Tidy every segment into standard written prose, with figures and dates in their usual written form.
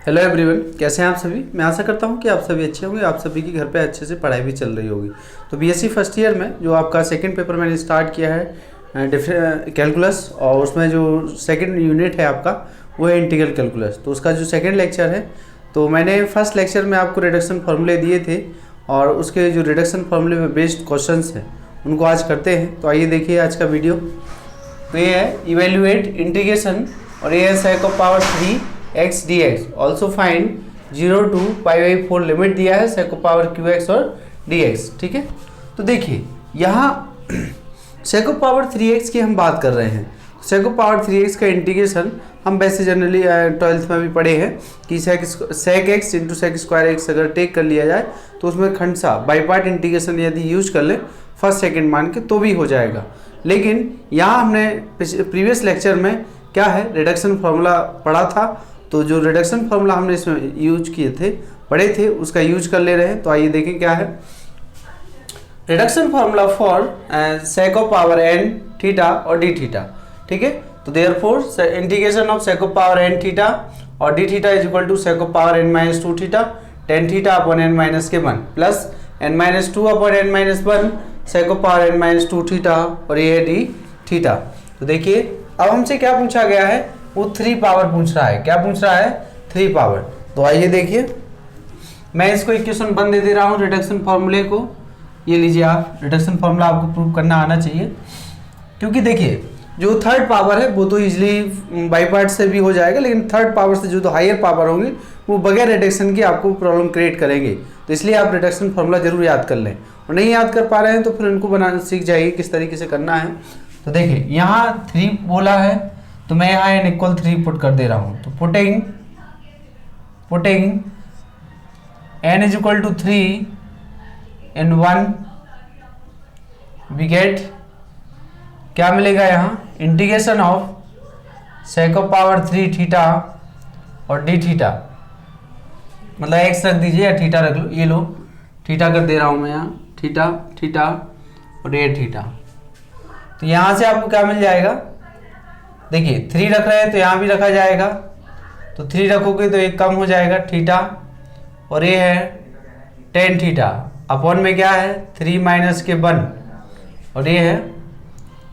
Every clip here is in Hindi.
हेलो एवरीवन, कैसे हैं आप सभी। मैं आशा करता हूं कि आप सभी अच्छे होंगे। आप सभी की घर पे अच्छे से पढ़ाई भी चल रही होगी। तो बीएससी फर्स्ट ईयर में जो आपका सेकंड पेपर मैंने स्टार्ट किया है कैलकुलस, और उसमें जो सेकंड यूनिट है आपका वो है इंटीग्रल कैलकुलस। तो उसका जो सेकंड लेक्चर है, तो मैंने फर्स्ट लेक्चर में आपको रिडक्शन फार्मूले दिए थे और उसके जो रिडक्शन फार्मूले पे बेस्ड क्वेश्चंस हैं उनको आज करते हैं। तो आइए देखिए आज का वीडियो। तो ये है इवेल्युएट इंटीग्रेशन और ये है sec of power 3x dx। Also find 0 to π/4 limit दिया है sec ऑफ पावर qx और dx। ठीक है, तो देखिए यहाँ sec ऑफ पावर 3x की हम बात कर रहे हैं। sec ऑफ पावर 3x का इंटीग्रेशन हम वैसे जनरली 12th में भी पढ़े हैं कि sec x into sec square x अगर टेक कर लिया जाए तो उसमें खंडसा बाई पार्ट इंटीग्रेशन यदि यूज कर ले फर्स्ट सेकंड मान के तो भी हो जाएगा। लेकिन यहाँ हमने प्रीवियस लेक्चर में क्या है रिडक्शन फार्मूला पढ़ा था, तो जो रिडक्शन फार्मूला हमने इसमें यूज किए थे पढ़े थे उसका यूज कर ले रहे हैं। तो आइए देखें क्या है reduction formula for sec of power n theta और d थीटा। ठीक है, तो therefore integration of sec of power n theta और d theta is equal to sec of power n minus 2 theta tan theta upon n minus के 1 plus n minus 2 upon n minus 1 sec of power n minus 2 theta और ये है d थीटा। तो देखिए अब हमसे क्या पूछा गया है, वो 3 पावर पूछ रहा है। क्या पूछ रहा है? 3 पावर। तो आइए देखिए, मैं इसको इक्वेशन 1 दे रहा हूँ रिडक्शन फार्मूले को। ये लीजिए आप, रिडक्शन फार्मूला आपको प्रूव करना आना चाहिए, क्योंकि देखिए जो थर्ड पावर है वो तो इजीली बाई पार्ट से भी हो जाएगा, लेकिन थर्ड पावर से जो तो हायर पावर होंगे वो बगैर रिडक्शन के आपको प्रॉब्लम क्रिएट करेंगे। तो इसलिए आप रिडक्शन फार्मूला जरूर याद कर लें, और नहीं याद कर पा रहे हैं तो फिर उनको बनाना सीख जाइए किस तरीके से करना है। तो देखिए यहाँ 3 बोला है तो मैं यहाँ n इक्वल 3 पुट कर दे रहा हूँ। तो putting n is equal to 3 in 1 we get क्या मिलेगा यहाँ integration of sec of power 3 theta और d थीटा, मतलब x रख दीजिए या थीटा रख लो, ये लो थीटा कर दे रहा हूँ मैं यहाँ, थीटा और ये थीटा। तो यहाँ से आपको क्या मिल जाएगा, देखिए 3 रख रहे हैं तो यहाँ भी रखा जाएगा, तो 3 रखोगे तो एक कम हो जाएगा थीटा, और ये है tan थीटा अपॉन में क्या है 3 माइनस के 1, और ये है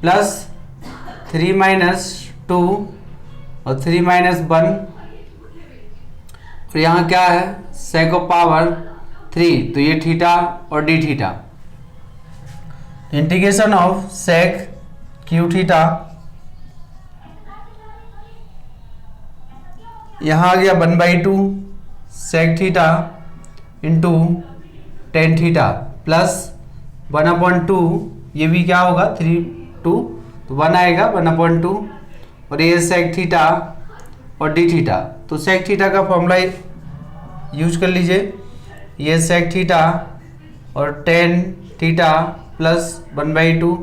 प्लस 3 माइनस 2 और 3 माइनस 1, और यहाँ क्या है sec ऑफ पावर 3, तो ये थीटा और d theta. Integration of sec q theta, यहाँ आ गया 1/2 sec theta into tan theta plus 1/2, ये भी क्या होगा 3 2 तो 1 आएगा 1/2, और ये sec थीटा और d थीटा। तो sec थीटा का फॉर्मूला यूज कर लीजिए, ये sec थीटा और tan थीटा प्लस 1/2,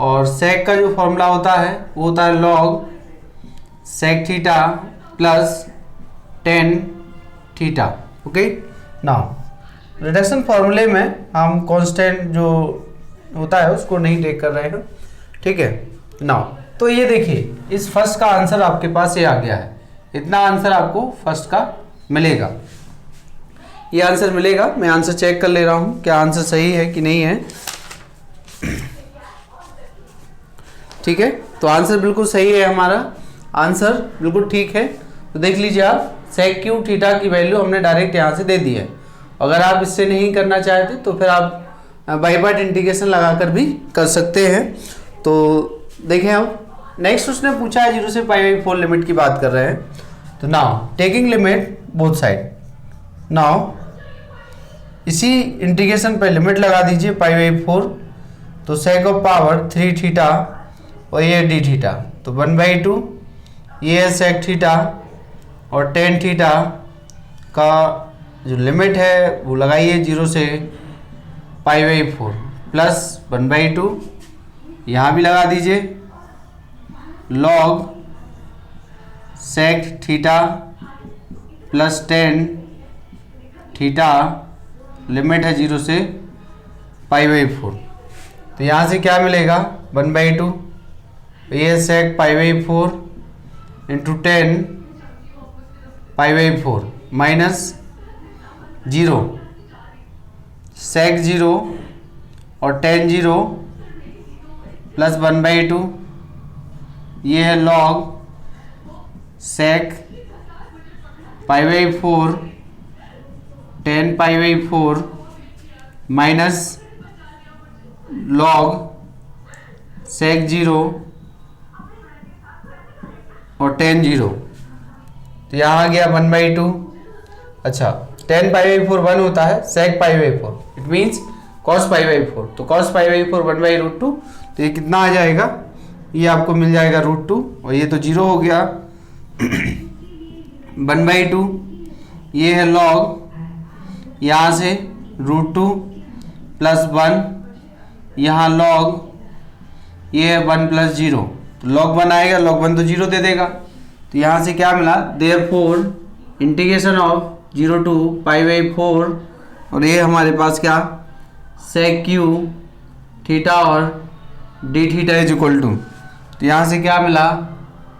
और sec का जो फॉर्मूला होता है वो होता है log sec theta plus tan theta. Okay, now reduction फार्मूले में हम कांस्टेंट जो होता है उसको नहीं टेक कर रहे हैं। ठीक है, नाउ तो ये देखिए इस फर्स्ट का आंसर आपके पास ये आ गया है, इतना आंसर आपको फर्स्ट का मिलेगा, ये आंसर मिलेगा। मैं आंसर चेक कर ले रहा हूँ क्या आंसर सही है कि नहीं है। ठीक है, तो आंसर बिल्कुल सही है, हमारा आंसर बिल्कुल ठीक है। तो देख लीजिए आप sec q थीटा की वैल्यू हमने डायरेक्ट यहाँ से दे दी है। अगर आप इससे नहीं करना चाहते तो फिर आप बाई पार्ट इंटीग्रेशन लगाकर भी कर सकते हैं। तो देखें अब नेक्स्ट उसने पूछा है 0 से π/4 लिमिट की बात कर रहे हैं। तो now taking limit both side, now इसी इंटीग्रेशन पर लिमिट लगा दीजिए π/4, तो sec ऑफ पावर 3 थीटा और ये d थीटा, तो 1/2, ये है sec थीटा और tan थीटा का जो लिमिट है वो लगाइए 0 से π/4 प्लस 1/2, यहाँ भी लगा दीजिए log sec theta plus tan theta, limit है 0 से π/4। तो यहाँ से क्या मिलेगा 1/2, ये sec π/4 इंटू 10 π/4 माइनस 0 sec 0 और tan 0 प्लस 1/2, ये है log sec π/4 tan π/4 minus log sec 0 और tan 0। तो यहाँ आ गया 1/2। अच्छा, tan π/4 1 होता है, sec π/4 इट मीन्स cos π/4, तो cos π/4 1/√2, तो ये कितना आ जाएगा, ये आपको मिल जाएगा √2 और ये तो 0 हो गया 1/2, ये है log यहाँ से √2 प्लस 1, यहाँ log ये है 1 प्लस 0, तो log 1 आएगा, log 1 तो 0 दे देगा। तो यहाँ से क्या मिला, देयरफॉर इंटीग्रेशन ऑफ 0 to π/4 और ये हमारे पास क्या sec q थीटा और d theta is equal to, तो यहाँ से क्या मिला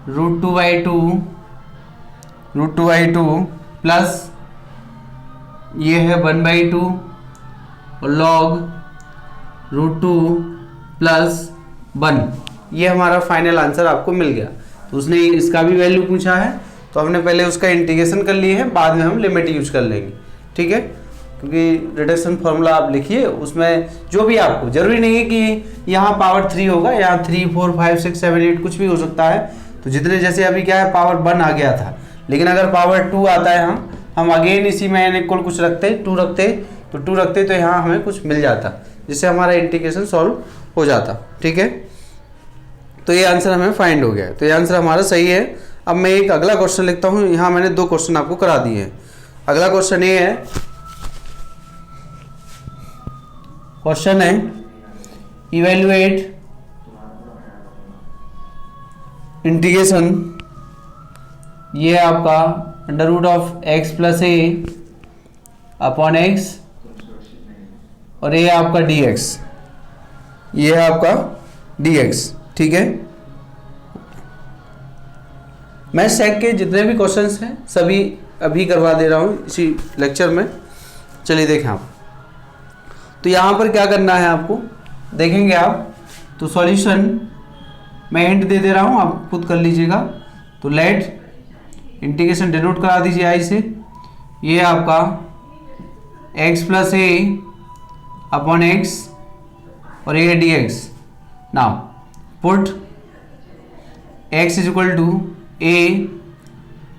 √2/2 प्लस ये है 1/2 और log √2 प्लस 1, ये हमारा फाइनल आंसर आपको मिल गया। तो उसने इसका भी वैल्यू पूछा है, तो हमने पहले उसका इंटीग्रेशन कर लिए है, बाद में हम लिमिट यूज कर लेंगे, ठीक है। क्योंकि रिडक्शन फॉर्मूला आप लिखिए, उसमें जो भी आपको जरूरी नहीं है कि यहाँ पावर 3 होगा, यहाँ 3 4 5 6 7 8 कुछ भी हो सकता है। तो जितने जैसे अभी क्या है पावर 1 आ गया था, लेकिन अगर पावर 2 आता है हम अगेन इसी में n इक्वल कुछ रखते 2 रखते तो यहाँ हमें कुछ मिल जाता, जिससे हमारा इंटीग्रेशन सॉल्व हो जाता, ठीक है। तो ये आंसर हमें फाइंड हो गया, तो ये आंसर हमारा सही है। अब मैं एक अगला क्वेश्चन लिखता हूँ, यहाँ मैंने 2 क्वेश्चन आपको करा दिए हैं। अगला क्वेश्चन ये है, क्वेश्चन है इवेल्युएट इंटीग्रेशन, ये है आपका √(x + a) अपॉन x और ये आपका dx, ये है आपका dx, ठीक है। मैं सेक के जितने भी क्वेश्चंस हैं सभी अभी करवा दे रहा हूँ इसी लेक्चर में। चलिए देखें आप, तो यहाँ पर क्या करना है आपको, देखेंगे आप तो सॉल्यूशन मैं हिंट दे रहा हूँ, आप खुद कर लीजिएगा। तो लेट इंटीग्रेशन डिनोट करा दीजिए आई से, ये आपका x + a अपॉन x और ये dx। Now put x = a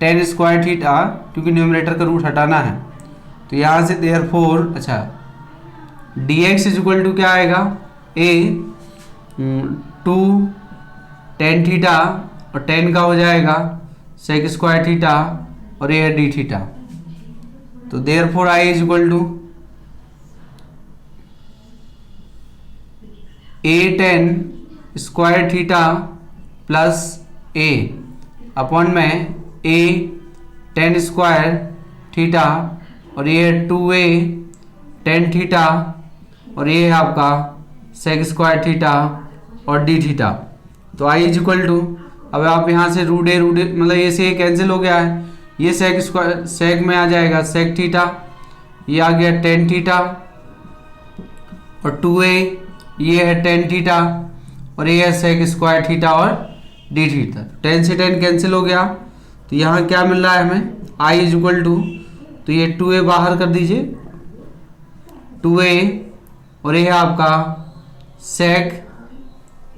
tan square theta, क्योंकि न्यूमरेटर का रूट हटाना है, तो यहाँ से देयरफॉर अच्छा dx = क्या आएगा, a 2 tan थीटा और tan का हो जाएगा sec स्क्वायर थीटा और ये d थीटा। तो therefore I = a tan square theta plus a upon में a tan स्क्वायर थीटा और ये 2a tan थीटा और ये है आपका sec स्क्वायर थीटा और d थीटा। तो I = अब आप यहाँ से रूट ए मतलब ये से कैंसिल हो गया है, ये sec स्क्वायर sec में आ जाएगा sec थीटा, ये आ गया tan थीटा और 2a ये है tan थीटा और ये है sec स्क्वायर थीटा और d थीटा। tan से tan कैंसिल हो गया, तो यहाँ क्या मिल रहा है हमें, I = तो ये 2a बाहर कर दीजिए, 2a और ये है आपका sec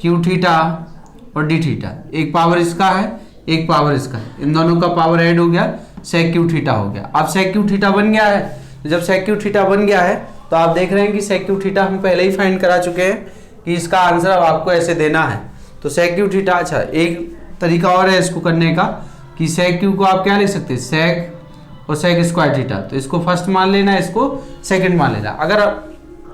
q थीटा और d थीटा। एक पावर इसका है, एक पावर इसका है, इन दोनों का पावर ऐड हो गया, sec q थीटा हो गया। अब sec q थीटा बन गया है, तो जब sec q थीटा बन गया है तो आप देख रहे हैं कि sec q थीटा हम पहले ही फाइंड करा चुके हैं कि इसका आंसर अब आपको ऐसे देना है। तो sec q थीटा, अच्छा एक तरीका और है इसको करने का कि sec q को आप क्या लिख सकते हैं, sec और sec स्क्वायर थीटा। तो इसको फर्स्ट मान लेना, इसको सेकंड मान लेना, अगर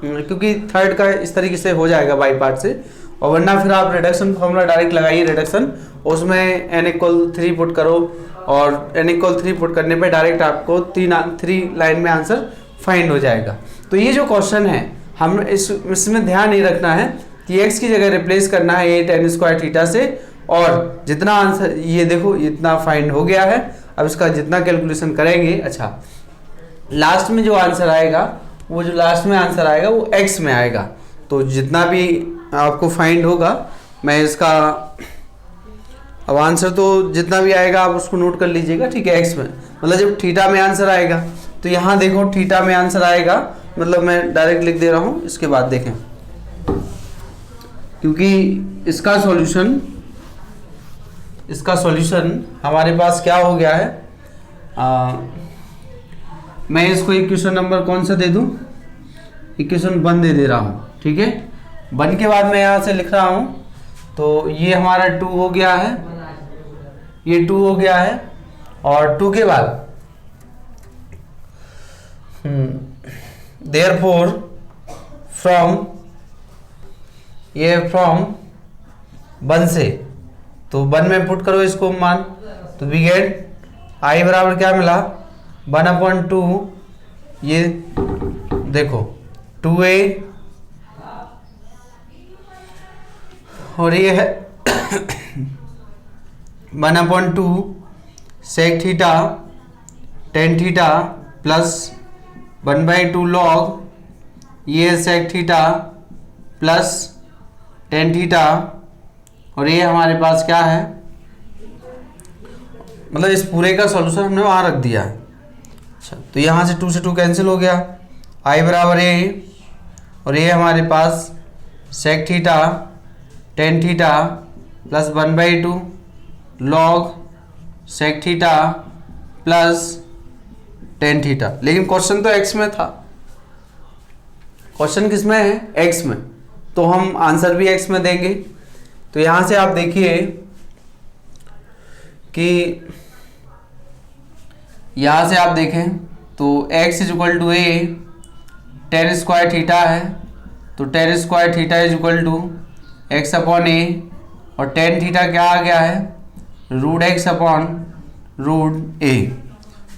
क्योंकि थर्ड का इस तरीके से हो जाएगा बाई पार्ट से, और वरना फिर आप रिडक्शन फॉर्मूला डायरेक्ट लगाइए रिडक्शन, उसमें n = 3 पुट करो और n = 3 पुट करने पे डायरेक्ट आपको 3 लाइन में आंसर फाइंड हो जाएगा। तो ये जो क्वेश्चन है हम इसमें ध्यान नहीं रखना है कि x की जगह रिप्लेस करना है a tan स्क्वायर थीटा से, और जितना आंसर ये देखो इतना फाइंड हो गया है। अब इसका जितना कैलकुलेशन करेंगे, अच्छा लास्ट में जो आंसर आएगा, वो जो लास्ट में आंसर आएगा वो x में आएगा। तो जितना भी आपको फाइंड होगा, मैं इसका अब आंसर तो जितना भी आएगा आप उसको नोट कर लीजिएगा, ठीक है। x में मतलब जब थीटा में आंसर आएगा, तो यहाँ देखो थीटा में आंसर आएगा, मतलब मैं डायरेक्ट लिख दे रहा हूँ, इसके बाद देखें, क्योंकि इसका सॉल्यूशन हमारे पास क्या हो गया है। मैं इसको इक्वेशन नंबर कौन सा दे दूं, इक्वेशन 1 दे रहा हूं, ठीक है। 1 के बाद मैं यहाँ से लिख रहा हूं, तो ये हमारा 2 हो गया है, ये 2 हो गया है, और 2 के बाद देयरफॉर फ्रॉम 1 से, तो 1 में पुट करो इसको मान, तो वी गेट आई बराबर क्या मिला 1/2, ये देखो 2a, और ये है 1/2 sec theta tan theta plus 1/2 log, ये sec theta plus tan theta, और ये हमारे पास क्या है, मतलब इस पूरे का सॉल्यूशन हमने वहाँ रख दिया है। अच्छा, तो यहाँ से 2 से 2 कैंसिल हो गया, आई बराबर a, और ये हमारे पास sec theta tan theta plus 1/2 log sec theta plus tan theta. लेकिन क्वेश्चन तो x में था, क्वेश्चन किस में है, x में, तो हम आंसर भी x में देंगे। तो यहाँ से आप देखिए कि यहाँ से आप देखें तो x equal to a tan square theta है, तो tan square theta is equal to x upon a, और tan थीटा क्या आ गया है, √x अपॉन √a।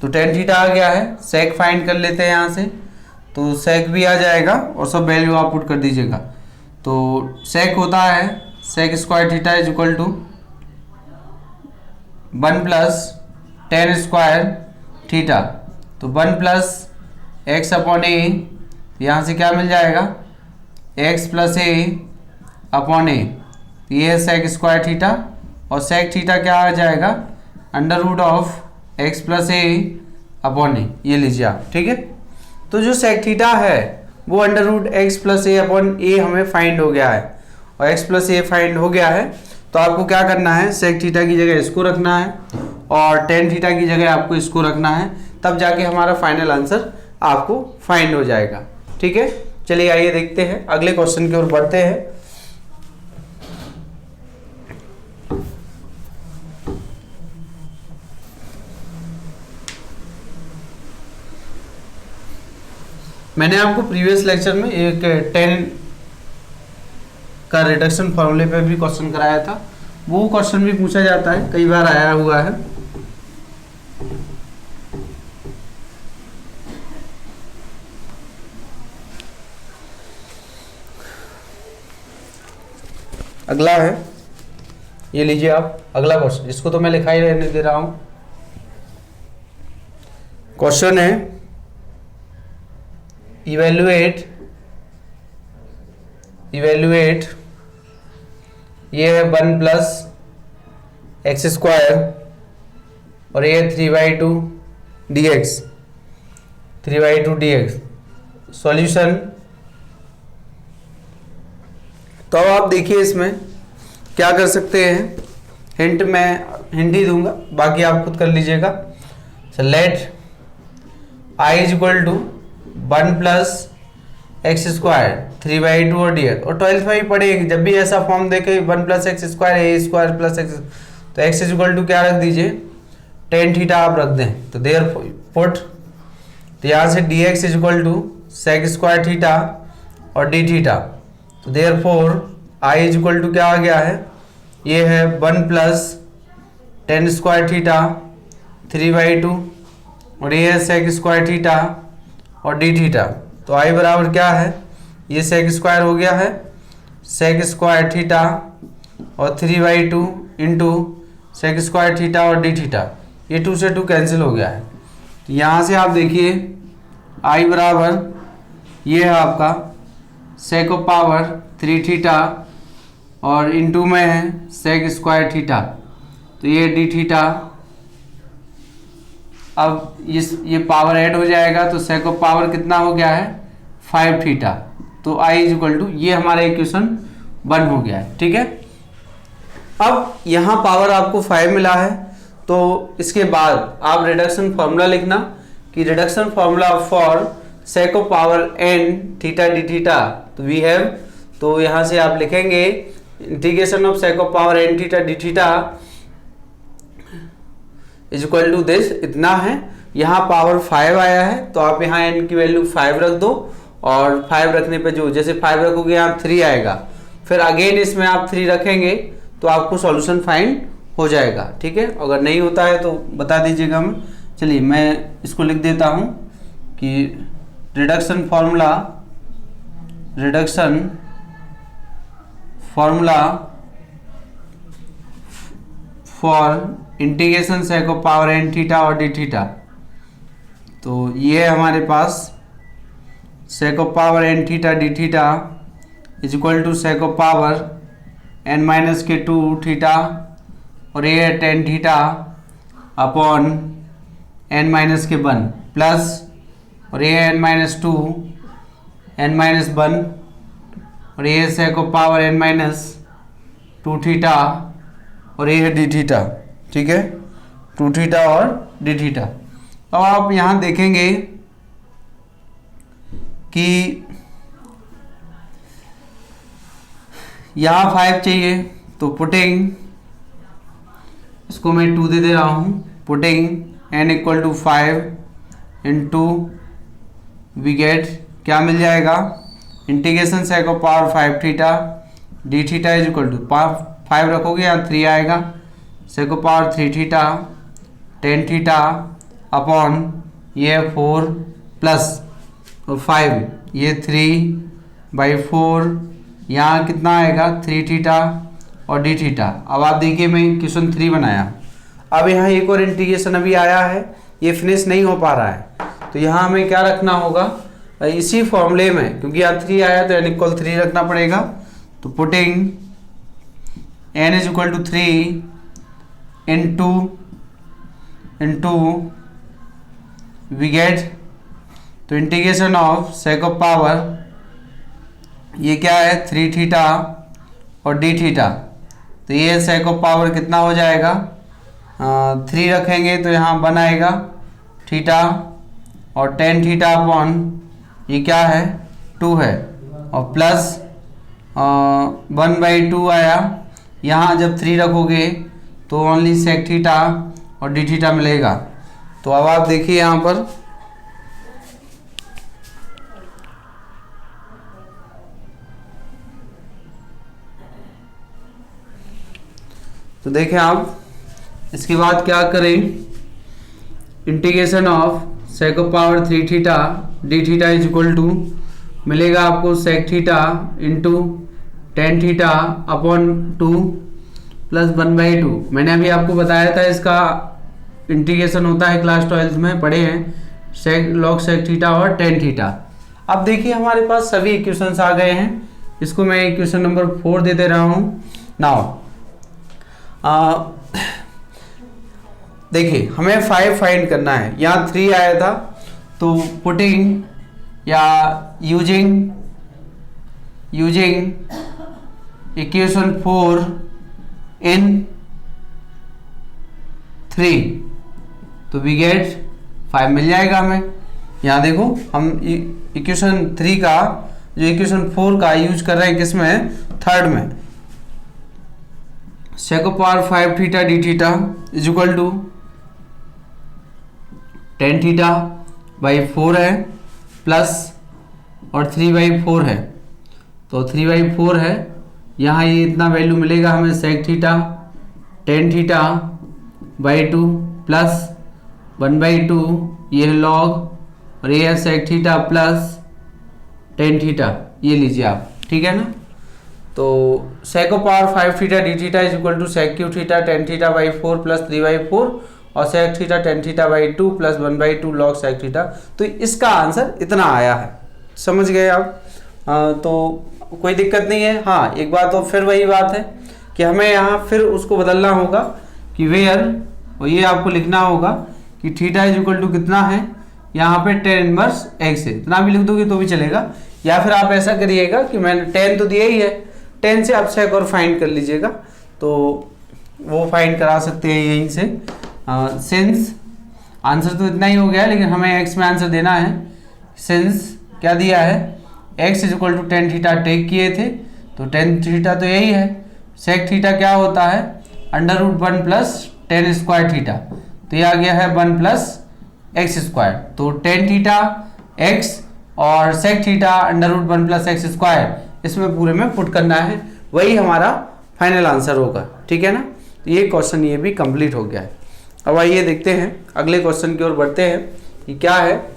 तो tan थीटा आ गया है, sec फाइंड कर लेते हैं यहाँ से, तो sec भी आ जाएगा और सब वैल्यू आप पुट कर दीजिएगा। तो sec होता है sec square theta is equal to 1 plus tan square theta, तो 1 प्लस x अपॉन a, यहाँ से क्या मिल जाएगा x plus a upon a, ये है sec स्क्वायर थीटा, और sec थीटा क्या आ जाएगा √of x plus a upon a, ये लीजिए आप, ठीक है। तो जो sec थीटा है वो √x plus a upon a हमें फाइंड हो गया है, और x प्लस a फाइंड हो गया है। तो आपको क्या करना है, sec थीटा की जगह इसको रखना है, और tan थीटा की जगह आपको इसको रखना है, तब जाके हमारा फाइनल आंसर आपको फाइंड हो जाएगा, ठीक है। चलिए आइए देखते हैं, अगले क्वेश्चन की ओर बढ़ते हैं। मैंने आपको प्रीवियस लेक्चर में एक tan का रिडक्शन फॉर्मूले पे भी क्वेश्चन कराया था, वो क्वेश्चन भी पूछा जाता है, कई बार आया हुआ है। अगला है, ये लीजिए आप अगला क्वेश्चन, इसको तो मैं लिखा ही रहने दे रहा हूं। क्वेश्चन है इवेल्युएट ये है 1 प्लस एक्स स्क्वायर, और ये 3/2 dx, 3/2 dx सॉल्यूशन। तो अब आप देखिए इसमें क्या कर सकते हैं, हिंट ही दूंगा, बाकी आप खुद कर लीजिएगा। Let I is equal to 1 plus x square 3/2 और dx, और 12th में ही पढ़ेंगे, जब भी ऐसा फॉर्म देखे 1 प्लस एक्स स्क्वायर ए स्क्वायर प्लस एक्स, तो एक्स इज इक्वल टू क्या रख दीजिए, tan थीटा आप रख दें, तो देयर पुट, तो यहाँ से dx is equal to sec square theta और d थीटा, तो therefore I is equal to क्या आ गया है, ये है 1 प्लस tan स्क्वायर थीटा 3/2, और ये है sec स्क्वायर थीटा और d थीटा। तो आई बराबर क्या है, ये sec स्क्वायर हो गया है sec स्क्वायर थीटा और 3/2 इंटू sec स्क्वायर थीटा और d थीटा, ये 2 से 2 कैंसिल हो गया है। तो यहाँ से आप देखिए आई बराबर ये है आपका सेक ऑफ पावर 3 थीटा और इनटू में है सेक स्क्वायर थीटा, तो ये डी थीटा। अब ये पावर ऐड हो जाएगा तो सेक ऑफ पावर कितना हो गया है 5 थीटा, तो आई इज इक्वल टू, ये हमारा इक्वेशन 1 हो गया है। ठीक है, अब यहाँ पावर आपको 5 मिला है, तो इसके बाद आप रिडक्शन फॉर्मूला लिखना कि reduction formula for sec of power n theta D theta, तो वी हैव, तो यहाँ से आप लिखेंगे integration of sec of power n theta D theta is equal to this, इतना है। यहाँ पावर 5 आया है तो आप यहाँ n की वैल्यू 5 रख दो, और 5 रखने पे जो जैसे 5 रखोगे यहाँ 3 आएगा, फिर अगेन इसमें आप 3 रखेंगे तो आपको सॉल्यूशन फाइंड हो जाएगा। ठीक है, अगर नहीं होता है तो बता दीजिएगा हमें। चलिए मैं इसको लिख देता हूँ कि reduction formula for integration sec of power n theta और डी थीटा, तो ये है हमारे पास sec of power n theta D theta is equal to sec of power n minus के 2 थीटा, और ये है tan theta upon n minus के 1 प्लस, और ये है n माइनस 2 n माइनस 1, और ये है सेक of power n minus 2 theta, और ये है डी थीटा। ठीक है, 2 थीटा और डी थीटा। अब आप यहाँ देखेंगे कि यहाँ 5 चाहिए, तो पुटिंग, इसको मैं 2 दे रहा हूँ, putting n equal to 5 into we get क्या मिल जाएगा, integration sec of power 5 theta D theta is equal to 5 रखोगे यहाँ 3 आएगा, sec of power 3 theta 10 theta upon ये 4 प्लस और 5 ये 3/4, यहाँ कितना आएगा 3 थीटा और डी थीटा। अब आप देखिए मैं क्वेश्चन 3 बनाया, अब यहाँ एक और इंटीग्रेशन अभी आया है, ये फिनिश नहीं हो पा रहा है, तो यहाँ हमें क्या रखना होगा इसी फॉर्मूले में, क्योंकि यहाँ 3 आया तो n इक्वल 3 रखना पड़ेगा। तो putting n is equal to 3 into we get, तो integration of sec of power ये क्या है 3 थीटा और डी थीटा, तो ये सेक ऑफ पावर कितना हो जाएगा 3 रखेंगे तो यहाँ 1 आएगा थीटा, और 10 थीटा अपॉन ये क्या है 2 है, और प्लस 1/2 आया, यहाँ जब 3 रखोगे तो ओनली सेक थीटा और डी थीटा मिलेगा। तो अब आप देखिए यहाँ पर तो देखें आप, इसके बाद क्या करें, integration of sec of power 3 theta D theta is equal to मिलेगा आपको sec theta into 10 theta upon 2 plus 1/2। मैंने अभी आपको बताया था इसका इंटीग्रेशन होता है, क्लास 12 में पढ़े हैं, सेक लॉग सेक थीटा और 10 थीटा। अब देखिए हमारे पास सभी इक्वेशंस आ गए हैं, इसको मैं इक्वेशन नंबर 4 दे रहा हूँ। नाउ देखिए हमें 5 फाइंड करना है, यहाँ 3 आया था, तो पुटिंग या यूजिंग इक्वेशन 4 इन 3, तो वी गेट 5 मिल जाएगा हमें। यहाँ देखो हम इक्वेशन 3 का जो इक्वेशन 4 का यूज कर रहे हैं, किसमें, थर्ड में। Sec of power 5 theta D theta is equal to 10 theta by 4 है, प्लस और 3/4 है, तो 3/4 है, यहाँ ये इतना वैल्यू मिलेगा हमें sec theta 10 theta by 2 plus 1/2, ये है लॉग, और ये है सेक थीटा प्लस 10 थीटा, ये लीजिए आप, ठीक है ना। तो sec of power 5 theta D theta is equal to sec cube theta 10 theta by 4 plus 3/4, और sec theta ten theta by 2 plus 1/2 log sec theta. तो इसका आंसर इतना आया है। समझ गए आप? तो कोई दिक्कत नहीं है। हाँ, एक बात तो फिर वही बात है कि हमें यहाँ फिर उसको बदलना होगा कि वेयर, और ये आपको लिखना होगा कि थीटा इज इक्वल टू कितना है, यहाँ पे टेन इनवर्स एक्स है, इतना भी लिख दोगे तो भी चलेगा। या फिर आप ऐसा करिएगा कि मैंने टेन तो दिया ही है, टेन से आप सेक और फाइंड कर लीजिएगा, तो वो फाइंड करा सकते हैं यहीं से। सिंस आंसर तो इतना ही हो गया, लेकिन हमें एक्स में आंसर देना है। सिंस क्या दिया है, x is equal to ten theta take किए थे, तो टेन थीटा तो यही है। सेक थीटा क्या होता है, under root 1 plus tan square theta, तो ये आ गया है 1 प्लस एक्स स्क्वायर। तो टेन थीटा एक्स और sec theta under root 1 plus x square, इसमें पूरे में पुट करना है, वही हमारा फाइनल आंसर होगा। ठीक है ना? ये क्वेश्चन ये भी कंप्लीट हो गया है। अब आइए देखते हैं अगले क्वेश्चन की ओर बढ़ते हैं कि क्या है।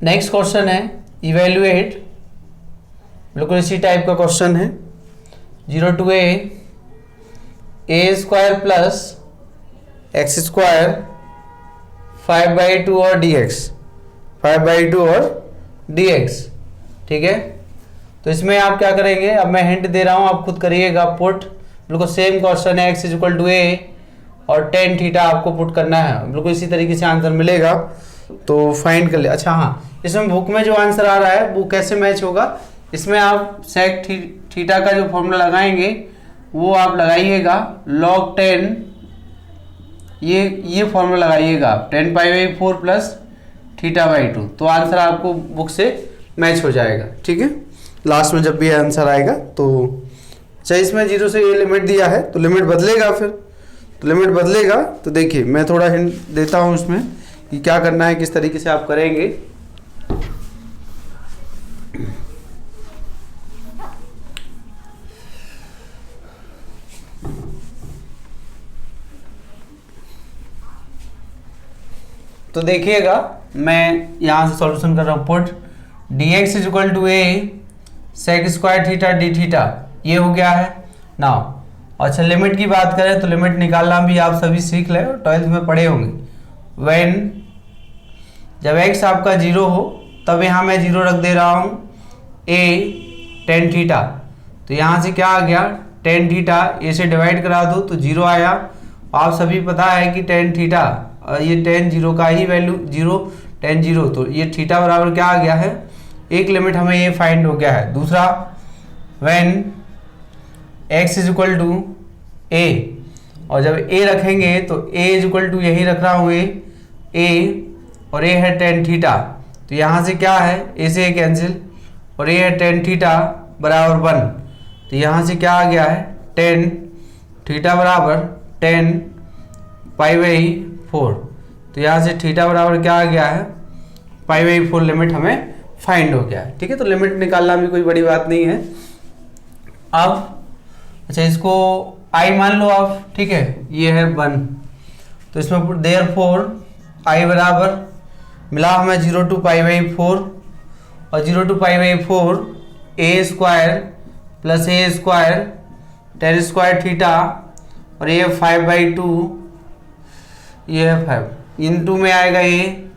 नेक्स्ट क्वेश्चन है इवेल्युएट, बिल्कुल इसी टाइप का क्वेश्चन है। 0 to a square plus x square 5/2 और dx, 5/2 और dx। ठीक है, तो इसमें आप क्या करेंगे, अब मैं हिंट दे रहा हूँ, आप खुद करिएगा पुट। बिल्कुल सेम क्वेश्चन है, x is equal to a और टेन थीटा आपको पुट करना है, बिल्कुल इसी तरीके से आंसर मिलेगा, तो फाइंड कर ले। अच्छा हाँ, इसमें बुक में जो आंसर आ रहा है वो कैसे मैच होगा, इसमें आप सेक थीटा का जो फॉर्मूला लगाएंगे वो आप लगाइएगा log 10, ये फॉर्मूला लगाइएगा 10π/4 प्लस θ/2, तो आंसर आपको बुक से मैच हो जाएगा। ठीक है, लास्ट में जब भी आंसर आएगा तो चाहे इसमें 0 से ये लिमिट दिया है तो लिमिट बदलेगा, फिर तो लिमिट बदलेगा। तो देखिए मैं थोड़ा हिंट देता हूँ उसमें कि क्या करना है, किस तरीके से आप करेंगे। तो देखिएगा मैं यहां से सॉल्यूशन कर रहा हूं, put dx is equal to a sec square theta D theta, ये हो गया है नाउ। अच्छा, लिमिट की बात करें तो लिमिट निकालना भी आप सभी सीख लें, 12th में पढ़े होंगे। व्हेन जब x आपका 0 हो तब यहाँ मैं 0 रख दे रहा हूँ a टेन थीटा, तो यहाँ से क्या आ गया, टेन थीटा a से डिवाइड करा दो तो 0 आया। आप सभी पता है कि टेन थीटा, ये टेन 0 का ही वैल्यू 0 टेन 0, तो ये थीटा बराबर क्या आ गया है, एक लिमिट हमें ये फाइंड हो गया है। दूसरा, when x is equal to a, और जब a रखेंगे तो a इज इक्वल टू यही रख रहा हूँ a और a है टेन थीटा, तो यहाँ से क्या है, a से a कैंसिल, और a है टेन थीटा बराबर 1, तो यहाँ से क्या आ गया है, टेन थीटा बराबर 10π/4, तो यहाँ से थीटा बराबर क्या आ गया है, π/4 लिमिट हमें फाइंड हो गया है। ठीक है, तो लिमिट निकालना भी कोई बड़ी बात नहीं है। अब अच्छा, इसको i मान लो आप, ठीक है, ये है 1, तो इसमें देयरफॉर i बराबर मिला हमें 0 to π/4, और 0 to π/4 a square plus a square ten square theta, और ये 5/2, ये है 5, इन टू में आएगा ये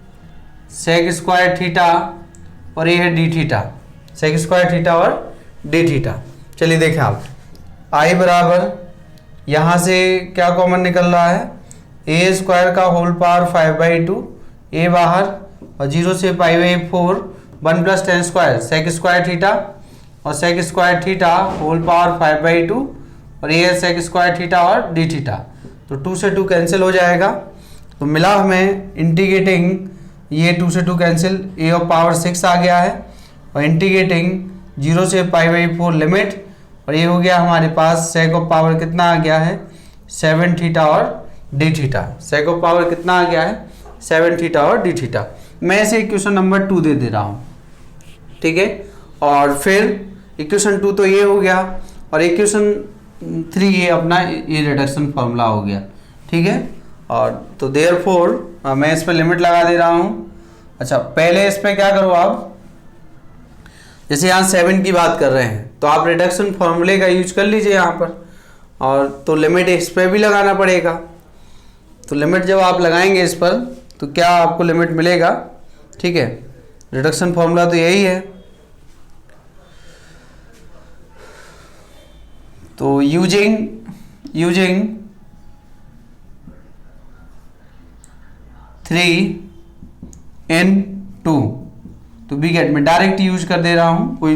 सेक स्क्वायर थीटा, और ये है D theta, sec square theta और डी थीटा। चलिए देखें आप, i बराबर यहाँ से क्या कॉमन निकल रहा है, a स्क्वायर का होल पावर 5/2, a बाहर, और 0 से π/4 1 plus tan square sec square theta, और sec square theta whole power 5/2, और ये है सेक स्क्वायर थीटा और डी थीटा, तो 2 से 2 कैंसिल हो जाएगा। तो मिला हमें इंटीग्रेटिंग, ये 2 से 2 कैंसिल, a ऑफ पावर 6 आ गया है, और इंटीग्रेटिंग 0 से π/4 लिमिट, और ये हो गया हमारे पास सेक ऑफ पावर कितना आ गया है, 7 थीटा और D theta, sec of power कितना आ गया है, 7 थीटा और डी थीटा। मैं इसे इक्वेशन नंबर 2 दे रहा हूँ, ठीक है। और फिर इक्वेशन 2 तो ये हो गया, और इक्वेशन 3 ये अपना ये रिडक्शन फॉर्मूला हो गया, ठीक है। और तो देयरफॉर मैं इस पर लिमिट लगा दे रहा हूँ। अच्छा, पहले इस पर क्या करो आप, जैसे यहाँ 7 की बात कर रहे हैं तो आप रिडक्शन फॉर्मूले का यूज कर लीजिए यहाँ पर, और तो लिमिट इस पर भी लगाना पड़ेगा। तो लिमिट जब आप लगाएंगे इस पर तो क्या आपको लिमिट मिलेगा, ठीक है। रिडक्शन फॉर्मूला तो यही है। तो यूजिंग 3 in 2, तो बी गेट में डायरेक्ट यूज कर दे रहा हूँ, कोई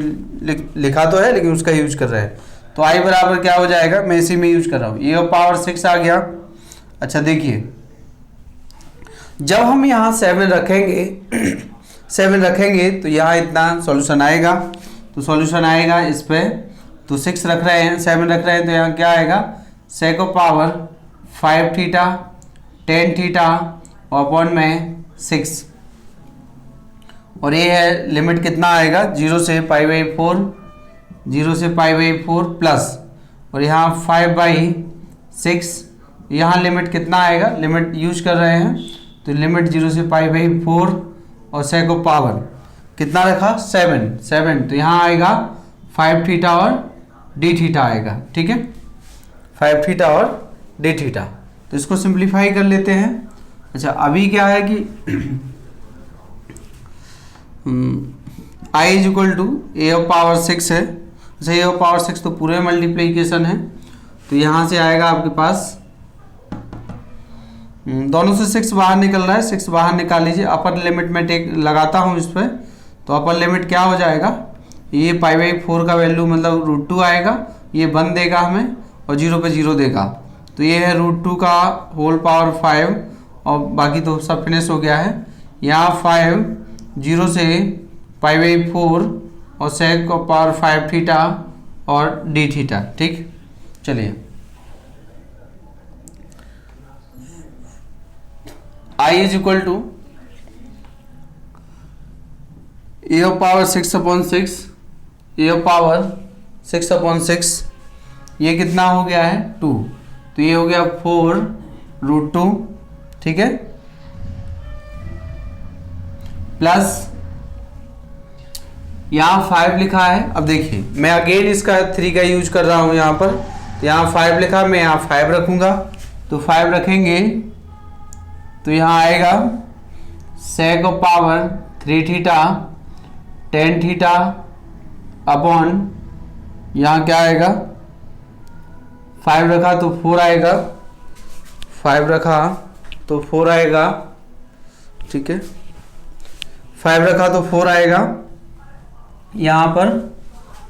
लिखा तो है लेकिन उसका यूज कर रहे हैं। तो आई बराबर क्या हो जाएगा, मैं इसी में यूज कर रहा हूँ, ये पावर 6 आ गया। अच्छा देखिए, जब हम यहाँ 7 रखेंगे 7 रखेंगे तो यहाँ इतना सॉल्यूशन आएगा। तो सॉल्यूशन आएगा इस पे, तो 6 रख रहे हैं, 7 रख रहे हैं, तो यहाँ क्या आएगा, sec power 5 theta tan theta upon में 6, और ये है लिमिट कितना आएगा 0 से π/4, 0 से π/4 प्लस, और यहाँ 5/6, यहाँ लिमिट कितना आएगा, लिमिट यूज कर रहे हैं तो लिमिट 0 से π/4 और sec पावर कितना रखा 7, तो यहाँ आएगा 5 थीटा और d थीटा आएगा, ठीक है, 5 थीटा और d थीटा। तो इसको सिंप्लीफाई कर लेते हैं। अच्छा अभी क्या है कि i equal to a power 6 है। अच्छा a पावर 6 तो पूरे मल्टीप्लीकेशन है, तो यहाँ से आएगा आपके पास, दोनों से 6 बाहर निकल रहा है, 6 बाहर निकाल लीजिए, अपर लिमिट में टेक लगाता हूँ इस पर, तो अपर लिमिट क्या हो जाएगा, ये π/4 का वैल्यू मतलब √2 आएगा, ये 1 देगा हमें और 0 पे 0 देगा, तो ये है √2 का होल पावर 5, और बाकी तो सब फिनिश हो गया है। यहाँ 5 0 से π/4 और sec पावर 5 थीटा और d थीटा, ठीक। चलिए i is equal to a power 6/6, a power 6/6, ये कितना हो गया है 2, तो ये हो गया 4√2, ठीक है, प्लस यहाँ 5 लिखा है। अब देखिए मैं अगेन इसका 3 का यूज कर रहा हूँ यहाँ पर, तो यहाँ 5 लिखा, मैं यहाँ 5 रखूँगा, तो 5 रखेंगे तो यहाँ आएगा sec power 3 theta tan theta upon, यहाँ क्या आएगा 5 रखा तो 4 आएगा, 5 रखा तो 4 आएगा, ठीक है, 5 रखा तो 4 आएगा यहाँ पर,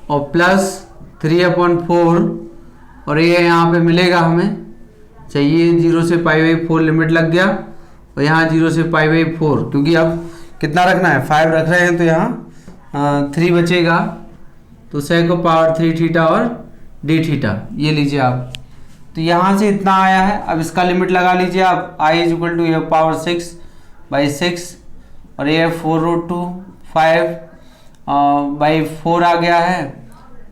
और प्लस 3/4, और ये यहाँ पे मिलेगा हमें, चाहिए 0 से π/4 लिमिट लग गया, और यहाँ 0 से π/4, क्योंकि अब कितना रखना है 5 रख रहे हैं, तो यहाँ 3 बचेगा, तो sec पावर 3 थीटा और d थीटा, ये लीजिए आप। तो यहाँ से इतना आया है, अब इसका लिमिट लगा लीजिए आप, i is equal to a power 6/6, और ये 4√2 5/4 आ गया है,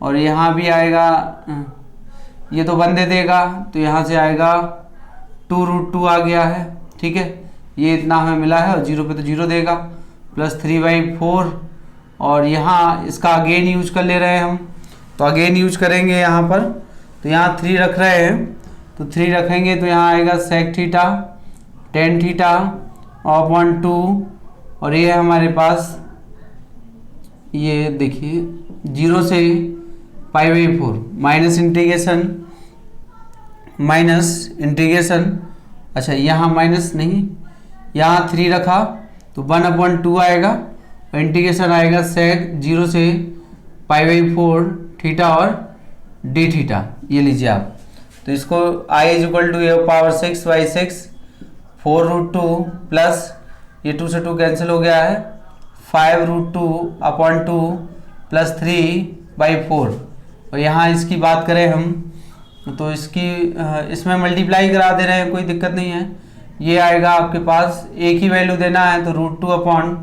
और यहाँ भी आएगा, ये तो 1 दे देगा, तो यहाँ से आएगा 2√2 आ गया है, ठीक है, ये इतना हमें मिला है, और 0 पे तो 0 देगा, प्लस 3/4, और यहाँ इसका अगेन यूज कर ले रहे हैं हम, तो अगेन यूज करेंगे यहाँ पर, तो यहाँ 3 रख रहे हैं, तो 3 रखेंगे तो यहाँ आएगा sec theta tan theta upon 2, और ये है हमारे पास, ये देखिए 0 से π/4 माइनस इंटीग्रेशन, अच्छा यहाँ माइनस नहीं, यहाँ 3 रखा तो 1/2 आएगा, और इंटीग्रेशन आएगा sec 0 से π/4 थीटा और d थीटा, ये लीजिए आप। तो इसको i is equal to a power 6/6 4√2 plus ये 2 से 2 कैंसिल हो गया है, 5√2/2 प्लस 3/4, और यहाँ इसकी बात करें हम तो इसकी इसमें मल्टीप्लाई करा दे रहे हैं, कोई दिक्कत नहीं है, ये आएगा आपके पास, एक ही वैल्यू देना है तो √2 अपॉन